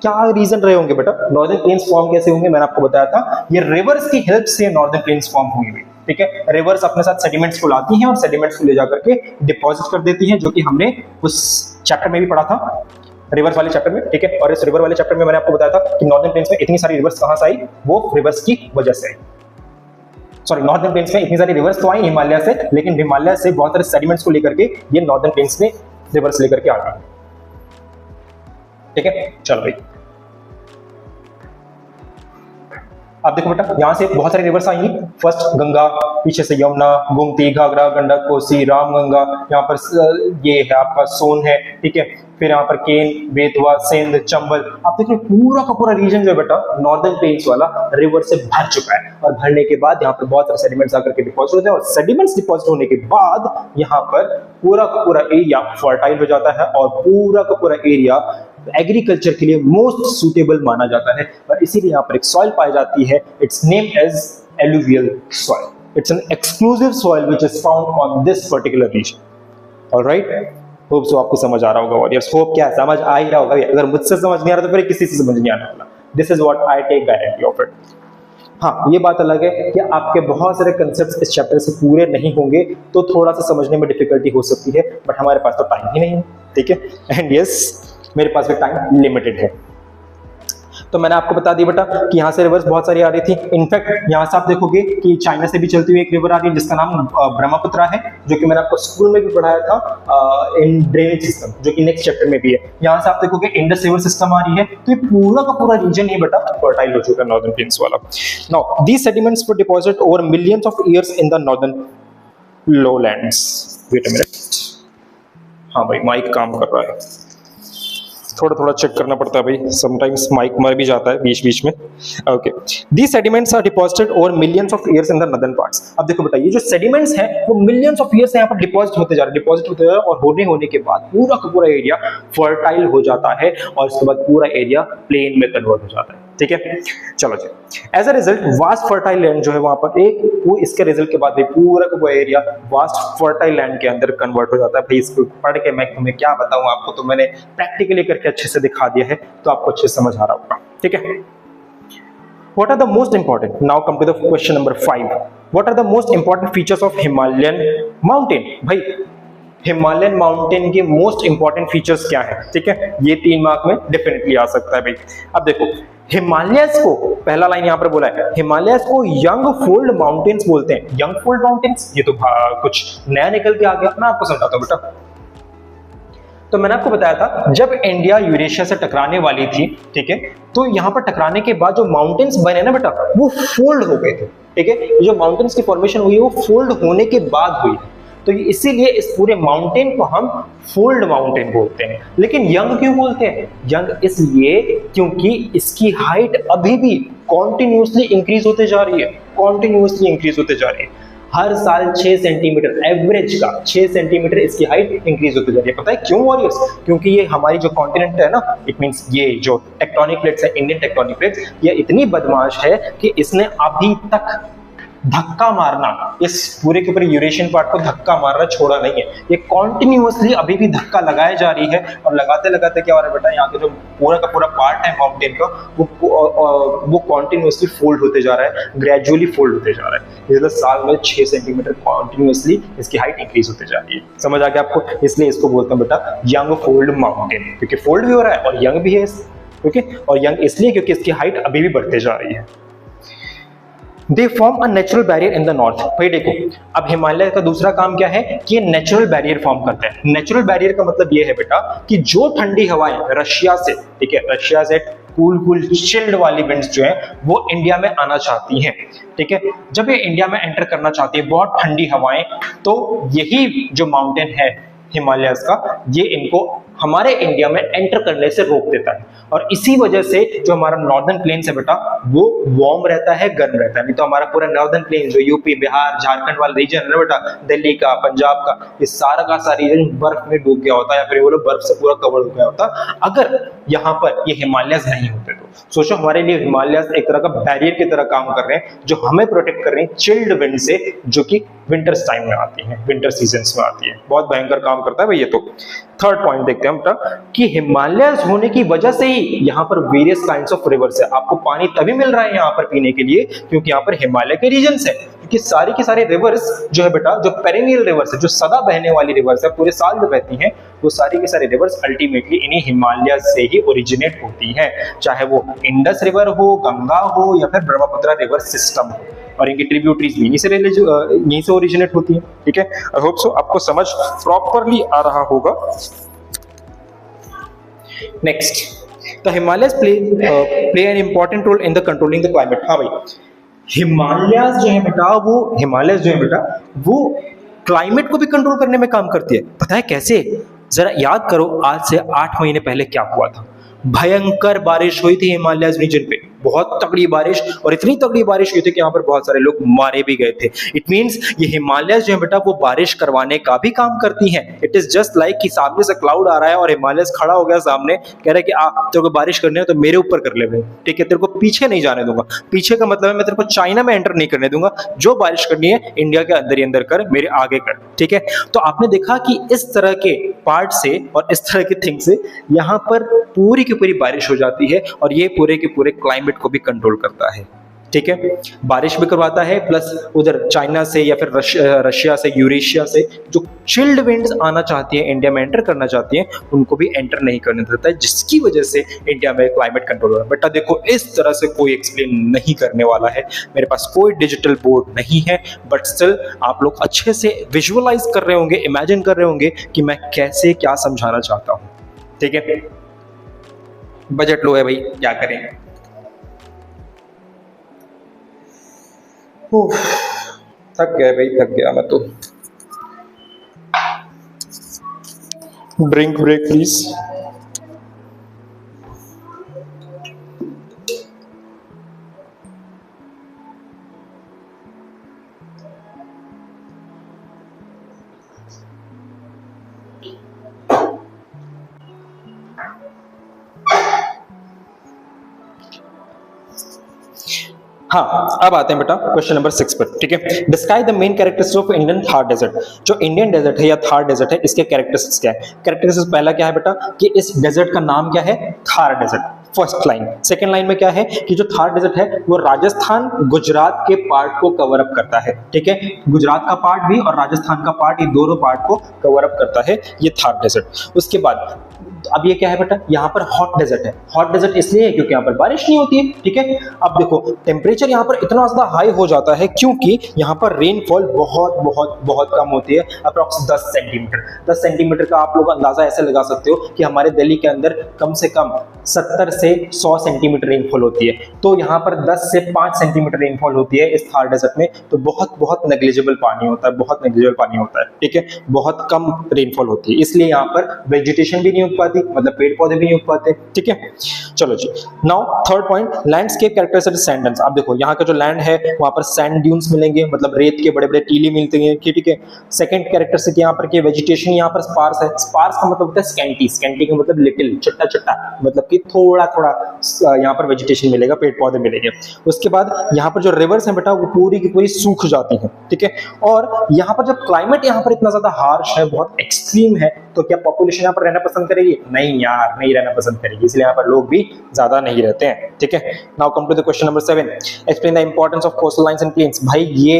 क्या रीजन रहे होंगे बेटा? नॉर्दर्न प्लेन्स फॉर्म कैसे होंगे, मैंने आपको बताया था, ये रिवर्स की हेल्प से नॉर्दर्न प्लेन्स फॉर्म हुई हुई। ठीक है, रिवर्स अपने साथ सेडिमेंट्स को लाती हैं और सेडिमेंट्स को ले जाकर के डिपॉजिट कर देती हैं, जो कि हमने उस चैप्टर में भी पढ़ा था, रिवर्स वाले चैप्टर में। ठीक है, और इस रिवर वाले चैप्टर में मैंने आपको बताया था कि नॉर्दर्न प्लेन्स में इतनी सारी रिवर्स कहां से आई, वो रिवर्स की वजह से। सॉरी, नॉर्दर्न प्लेन्स में इतनी सारी रिवर्स तो आई हिमालय से, लेकिन हिमालय से बहुत सारे सेडिमेंट्स को लेकर के ये नॉर्दर्न प्लेन्स में रिवर्स लेकर के आते हैं। ठीक है, चलो भाई, अब देखो बेटा, यहां से बहुत सारी रिवर्स आएंगी। फर्स्ट गंगा, पीछे से यमुना, गोमती, घाघरा, गंडक, कोसी, रामगंगा, यहाँ पर ये है आपका सोन है। ठीक है, फिर यहाँ पर केन, बेतवा, सिंध, चंबल। आप देखिए पूरा का पूरा रीजन जो है बेटा नॉर्दर्न प्लेन्स वाला रिवर से भर चुका है और भरने के बाद यहाँ पर बहुत सारे सेडिमेंट्स आकर के डिपॉजिट होते हैं और सेडिमेंट्स डिपॉजिट होने के बाद यहाँ पर पूरा का पूरा एरिया फर्टाइल हो जाता है और पूरा का पूरा एरिया एग्रीकल्चर के लिए मोस्ट सुटेबल माना जाता है और इसीलिए यहाँ पर एक सॉइल पाई जाती है। Its name as alluvial soil. It's an exclusive soil which is found on this particular region. Alright, hope so आपको समझ आ रहा होगा वॉरियर्स। होप क्या, समझ आ ही रहा होगा। अगर मुझसे समझ नहीं आ रहा तो फिर किसी से समझ नहीं आने वाला। This is what I take guarantee of it. हाँ, ये बात अलग है कि आपके बहुत सारे कंसेप्ट्स इस चैप्टर से पूरे नहीं होंगे तो थोड़ा सा समझने में डिफिकल्टी हो सकती है, बट हमारे पास तो टाइम ही नहीं है। ठीक है, एंड यस, मेरे पास भी टाइम लिमिटेड है। तो तो मैंने आपको बता दिया बेटा कि यहाँ से रिवर्स बहुत सारी आ रही थी। इनफैक्ट यहाँ से आप देखोगे कि चाइना से भी चलती हुई एक रिवर आ रही है जिसका नाम ब्रह्मपुत्र है, जो कि मैंने आपको स्कूल में भी पढ़ाया था इन ड्रेनेज सिस्टम, जो कि नेक्स्ट चैप्टर में भी है। यहाँ से आप देखोगे इंडस रिवर सिस्टम आ रही है। तो ये पूरा का पूरा रीजन ही बेटा फर्टाइल हो चुका है नॉर्दर्न प्लेन्स वाला। Now these sediments were deposit over millions of years in the northern lowlands. Wait a minute, हाँ भाई माइक काम कर रहा है, थोड़ा थोड़ा चेक करना पड़ता है भाई, समटाइम्स माइक मर भी जाता है बीच बीच में। Okay, these sediments are deposited over millions of years in the northern parts. अब देखो बेटा ये जो सेडिमेंट्स हैं वो मिलियंस ऑफ ईयर्स से यहाँ पर डिपॉजिट होते जा रहे हैं और होने के बाद पूरा का पूरा एरिया फर्टाइल हो जाता है और उसके बाद पूरा एरिया प्लेन में कन्वर्ट हो जाता है। ठीक है, चलो जी। As a result vast fertile land जो है वहां पर वो इसके रिजल्ट के बाद भी पूरा का पूरा एरिया वास्ट फर्टाइल लैंड के अंदर कन्वर्ट हो जाता है। भाई इसको पढ़ के मैं तुम्हें क्या बताऊं, आपको तो मैंने प्रैक्टिकली करके अच्छे से दिखा दिया है, तो आपको अच्छे से समझ आ रहा होगा। ठीक है, what are the most important, now come to the question number 5, what are the most important features of Himalayan mountain? भाई हिमालयन माउंटेन के मोस्ट इंपॉर्टेंट फीचर्स क्या है? ठीक है, ये 3 मार्क में डेफिनेटली आ सकता है भाई। अब देखो हिमालयस को, पहला लाइन यहां पर बोला है, हिमालयस को यंग फोल्ड माउंटेन्स बोलते हैं। यंग फोल्ड माउंटेन्स, ये तो कुछ नया निकल के आ गया। मैं आपको समझाता हूं बेटा। तो मैंने आपको बताया था जब इंडिया यूरेशिया से टकराने वाली थी, ठीक है, तो यहां पर टकराने के बाद जो माउंटेन्स बने ना बेटा वो फोल्ड हो गए थे। ठीक है, ये जो माउंटेन्स की फॉर्मेशन हुई है वो फोल्ड होने के बाद हुई, तो इसीलिए इस पूरे माउंटेन को हम फोल्ड माउंटेन बोलते हैं। लेकिन यंग क्यों बोलते हैं? यंग इसलिए क्योंकि इसकी हाइट अभी भी कॉन्टिन्यूसली इंक्रीज होते जा रही है, कॉन्टिन्यूसली इंक्रीज होते जा रही है। हर साल 6 सेंटीमीटर एवरेज का 6 सेंटीमीटर इसकी हाइट इंक्रीज होती जा रही है। पता है क्यों वॉरियर्स? क्योंकि ये हमारी जो कॉन्टिनेंट है ना, इट मींस ये जो टेक्टोनिक प्लेट्स है, इंडियन टेक्टोनिक प्लेट्स, ये इतनी बदमाश है कि इसने अभी तक धक्का मारना, इस पूरे के पूरे यूरेशियन पार्ट को धक्का मारना छोड़ा नहीं है। ये कॉन्टिन्यूसली अभी भी धक्का लगाए जा रही है और लगाते लगाते क्या हो रहा है बेटा, यहाँ के जो पूरा का पूरा पार्ट है माउंटेन का वो कॉन्टिन्यूसली फोल्ड होते जा रहा है, ग्रेजुअली फोल्ड होते जा रहा है। इसलिए साल में 6 सेंटीमीटर कॉन्टिन्यूसली इसकी हाइट इंक्रीज होते जा रही है। समझ आ गया आपको? इसलिए इसको बोलते हैं बेटा यंग फोल्ड माउंटेन, क्योंकि फोल्ड भी हो रहा है और यंग भी है। ओके, और यंग इसलिए क्योंकि इसकी हाइट अभी भी बढ़ते जा रही है। They form a natural barrier in the north। भाई देखो, अब हिमालय का दूसरा काम क्या है कि ये नेचुरल बैरियर फॉर्म करते हैं। नेचुरल बैरियर का मतलब ये है बेटा कि जो ठंडी हवाएं रशिया से, ठीक है, रशिया से कूल चिल्ड वाली विंड्स जो है वो इंडिया में आना चाहती हैं। ठीक है, जब ये इंडिया में एंटर करना चाहती है बहुत ठंडी हवाएं, तो यही जो माउंटेन है हिमालयस का, ये इनको हमारे इंडिया में एंटर करने से रोक देता है। और इसी वजह से जो हमारा नॉर्दर्न प्लेन्स है बेटा वो वार्म रहता है, गर्म रहता है। नहीं तो हमारा पूरा नॉर्दर्न प्लेन जो यूपी, बिहार, झारखंड वाला रीजन है ना बेटा, दिल्ली का, पंजाब का, ये सारा का सारा रीजन बर्फ में डूब गया होता है, या फिर वो लोग बर्फ से पूरा कवर हो गया होता अगर यहाँ पर ये हिमालयस नहीं होते। तो सोचो हमारे लिए हिमालयस एक तरह का बैरियर की तरह काम कर रहे हैं, जो हमें प्रोटेक्ट कर रहे हैं चिल्ड विंड से, जो कि विंटर्स टाइम में आती है, विंटर सीजन्स में आती है। बहुत भयंकर काम करता है भाई ये तो। थर्ड पॉइंट देखते हैं बेटा कि हिमालयस होने की वजह से ही यहाँ पर वेरियस काइंड्स ऑफ रिवर्स है। आपको पानी तभी मिल रहा है यहाँ पर पीने के लिए क्योंकि यहाँ पर हिमालय के रीजन्स है। क्योंकि सारी की सारी रिवर्स जो है बेटा, जो पेरेनियल रिवर्स है, जो सदा बहने वाली रिवर्स है, पूरे साल में बहती हैं, वो सारी की सारी रिवर्स अल्टीमेटली इन्हीं हिमालय से ही ओरिजिनेट होती हैं। चाहे वो इंडस रिवर हो, गंगा हो, या फिर ब्रह्मपुत्र रिवर सिस्टम हो, और इनकी ट्रिब्यूटरीज यहीं से ओरिजिनेट होती है। ठीक है, आई होप सो आपको समझ प्रॉपरली आ रहा होगा। Next, the Himalayas play an important role in the controlling the climate. हाँ भाई, हिमालयस जो है बेटा वो क्लाइमेट को भी कंट्रोल करने में काम करती है। पता है कैसे? जरा याद करो, आज से 8 महीने पहले क्या हुआ था। भयंकर बारिश हुई थी हिमालयस रीजन पे, बहुत तगड़ी बारिश, और इतनी तगड़ी बारिश हुई थी कि यहाँ पर बहुत सारे लोग मारे भी गए थे। इट मींस ये हिमालयस जो है बेटा वो बारिश करवाने का भी काम करती हैं। इट इज जस्ट लाइक कि सामने से क्लाउड आ रहा है और हिमालयस खड़ा हो गया सामने, कह रहा है कि तेरे को बारिश करनी है तो मेरे ऊपर कर ले भाई, ठीक है, तेरे को पीछे नहीं जाने दूंगा। पीछे का मतलब है मैं तेरे को चाइना में एंटर नहीं करने दूंगा, जो बारिश करनी है इंडिया के अंदर ही अंदर कर, मेरे आगे कर। ठीक है, तो आपने देखा कि इस तरह के पार्ट से और इस तरह के थिंग से यहाँ पर पूरी की पूरी बारिश हो जाती है और ये पूरे के पूरे क्लाइमेट को भी कंट्रोल करता है। ठीक है, बारिश भी करवाता है, प्लस उधर चाइना से या फिर रशिया से, यूरेशिया से जो चिल्ड विंड्स आना चाहती है, इंडिया में एंटर करना चाहती है, उनको भी एंटर नहीं करने देता है, जिसकी वजह से इंडिया में क्लाइमेट कंट्रोल हो रहा है। बेटा देखो, इस तरह से कोई एक्सप्लेन नहीं करने वाला है, मेरे पास कोई डिजिटल बोर्ड नहीं है, बट स्टिल आप लोग अच्छे से विजुअलाइज कर रहे होंगे, इमेजिन कर रहे होंगे कि मैं कैसे क्या समझाना चाहता हूं। ठीक है, बजट लो है भाई, क्या करें। थक गया भाई, थक गया मैं तो। Drink break please. हाँ, अब आते हैं बेटा क्वेश्चन नंबर 6 पर। ठीक है, describe the main characteristics of Indian Thar desert. जो इंडियन डेजर्ट है या थार डेजर्ट है, इसके कैरेक्टरिस्टिक्स क्या है? कैरेक्टरिस्टिक्स पहला क्या है बेटा कि इस डेजर्ट का नाम क्या है? Thar desert, first line. Second line में क्या है कि जो थार डेजर्ट है वो राजस्थान गुजरात के पार्ट को कवर अप करता है। ठीक है, गुजरात का पार्ट भी और राजस्थान का पार्ट, ये दोनों पार्ट को कवर अप करता है ये थार डेजर्ट। उसके बाद अब ये क्या है बेटा, यहाँ पर हॉट डेजर्ट है। हॉट डेजर्ट इसलिए है क्योंकि यहाँ पर बारिश नहीं होती है। ठीक है, अब देखो टेम्परेचर यहाँ पर इतना ज्यादा हाई हो जाता है क्योंकि यहाँ पर रेनफॉल बहुत बहुत बहुत कम होती है, अप्रॉक्स 10 सेंटीमीटर। 10 सेंटीमीटर का आप लोग अंदाजा ऐसे लगा सकते हो कि हमारे दिल्ली के अंदर कम से कम 70 से 100 सेंटीमीटर रेनफॉल होती है, तो यहाँ पर 10 से 5 सेंटीमीटर रेनफॉल होती है इस थार डेजर्ट में। तो बहुत बहुत नेग्लिजिबल पानी होता है, बहुत नेग्लिजिबल पानी होता है। ठीक है, बहुत कम रेनफॉल होती है, इसलिए यहाँ पर वेजिटेशन भी नहीं उग पाती, मतलब पेड़ पौधे भी नहीं उग पाते। ठीक है, चलो जी। Now third point, landscape characteristics sand dunes. आप देखो यहाँ का जो लैंड है वहां पर सैंड ड्यून्स मिलेंगे, मतलब रेत के बड़े बड़े टीले मिलते हैं। ठीक है, सेकंड कैरेक्टरिस्टिक यहाँ पर कि वेजिटेशन यहाँ पर स्पार्स है। स्पार्स का मतलब होता है स्कैंटी, स्कैंटी का मतलब लिटिल, चट्टा चट्टा, मतलब कि थोड़ा थोड़ा यहाँ पर वेजिटेशन मिलेगा, पेड़ पौधे मिलेंगे। उसके बाद यहाँ पर जो रिवर्स है बेटा वो पूरी की पूरी सूख जाती है। ठीक है, और यहाँ पर जब क्लाइमेट यहाँ पर इतना ज्यादा हार्श है, बहुत एक्सट्रीम है, तो क्या पॉपुलेशन यहाँ पर रहना पसंद करेगी? नहीं यार, नहीं रहना पसंद करेगी, इसलिए यहाँ पर लोग भी ज्यादा नहीं रहते हैं। ठीक है, now come to the question number 7, explain the importance of coastal lines and plains. भाई ये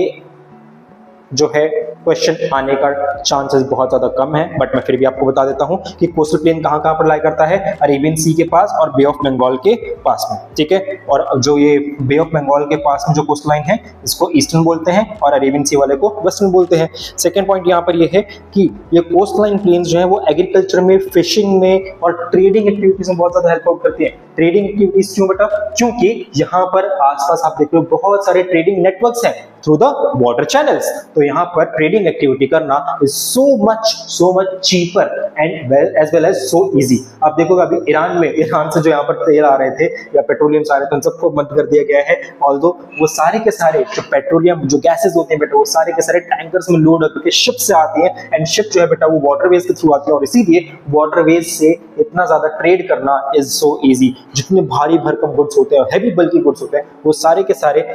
जो है क्वेश्चन आने का चांसेस बहुत ज्यादा कम है, बट मैं फिर भी आपको बता देता हूं कि कोस्टल प्लेन कहां कहां पर लाई करता है, अरेबियन सी के पास और बे ऑफ बंगाल के पास में। ठीक है, और जो ये बे ऑफ बंगाल के पास में जो कोस्ट लाइन है इसको ईस्टर्न बोलते हैं और अरेबियन सी वाले को वेस्टर्न बोलते हैं। सेकंड पॉइंट यहाँ पर ये है कि ये कोस्ट लाइन प्लेन्स जो है वो एग्रीकल्चर में, फिशिंग में और ट्रेडिंग एक्टिविटीज में बहुत ज्यादा हेल्प आउट करती है। ट्रेडिंग एक्टिविटीज क्यों बेटा? क्योंकि यहाँ पर आसपास आप देख रहे हो बहुत सारे ट्रेडिंग नेटवर्क्स हैं थ्रू द वाटर चैनल्स, तो यहाँ पर ट्रेडिंग एक्टिविटी करना is so much cheaper and as well as so easy. आप देखोगे अभी ईरान से जो यहाँ पर तेल आ रहे थे या पेट्रोलियम आ रहे थे, उन सबको बंद कर दिया गया है। ऑल्दो वो सारे के सारे जो पेट्रोलियम जो गैसेस होते हैं बेटा, वो सारे के सारे टैंकर्स में लोड होकर के शिप से आती है, एंड शिप जो है बेटा वो वाटरवेज के थ्रू आती है, और इसीलिए वाटरवेज से इतना ज्यादा ट्रेड करना इज सो इजी। जितने भारी भरकम गुड्स होते हैं, हैवी बल्कि गुड्स होते हैं, वो सारे के सारे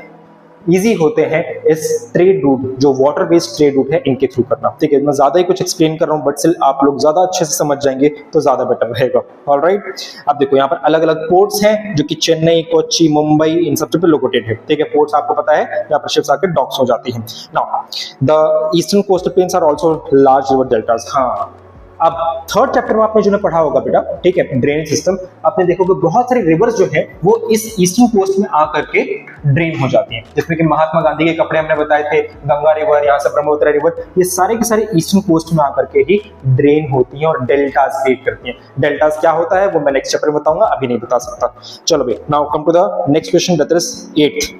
इजी होते हैं इस ट्रेड रूट, जो वाटर बेस्ड ट्रेड रूट है, इनके थ्रू करना। ठीक है, मैं ज्यादा ही कुछ एक्सप्लेन कर रहा हूं, बट स्टिल आप लोग ज्यादा अच्छे से समझ जाएंगे तो ज्यादा बेटर रहेगा। ऑलराइट, अब देखो यहाँ पर अलग अलग पोर्ट्स हैं जो कि चेन्नई, कोच्चि, मुंबई, इन सब पे लोकेटेड है। ठीक है, पोर्ट्स आपको पता है, यहाँ पर शिप्स आकर डॉक्स हो जाती हैं। Now the eastern coastal plains are also large river deltas. हाँ, अब थर्ड चैप्टर में आपने जो पढ़ा होगा बेटा, ठीक है, ड्रेनेज सिस्टम, आपने देखोगे बहुत सारे रिवर्स जो है वो इस ईस्टर्न कोस्ट में आकर के ड्रेन हो जाती हैं, जिसमें कि महात्मा गांधी के कपड़े हमने बताए थे, गंगा रिवर, यहाँ से ब्रह्मपुत्र रिवर, ये सारे के सारे ईस्टर्न कोस्ट में आकर के ही ड्रेन होती हैं और डेल्टास क्रिएट करती हैं। डेल्टास क्या होता है वो मैं नेक्स्ट चैप्टर में बताऊंगा, अभी नहीं बता सकता। चलो भाई, now come to the next question, that is 8।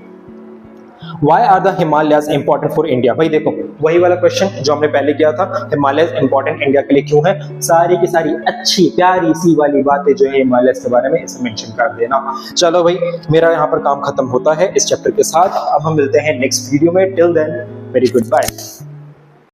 Why are the Himalayas important for India? भाई देखो वही वाला क्वेश्चन जो हमने पहले किया था, हिमालयस इंपॉर्टेंट इंडिया के लिए क्यों है, सारी की सारी अच्छी प्यारी सी वाली बातें जो है हिमालयस के बारे में इसे मेंशन कर देना। चलो भाई, मेरा यहाँ पर काम खत्म होता है इस चैप्टर के साथ। अब हम मिलते हैं नेक्स्ट वीडियो में। Till then, very good bye.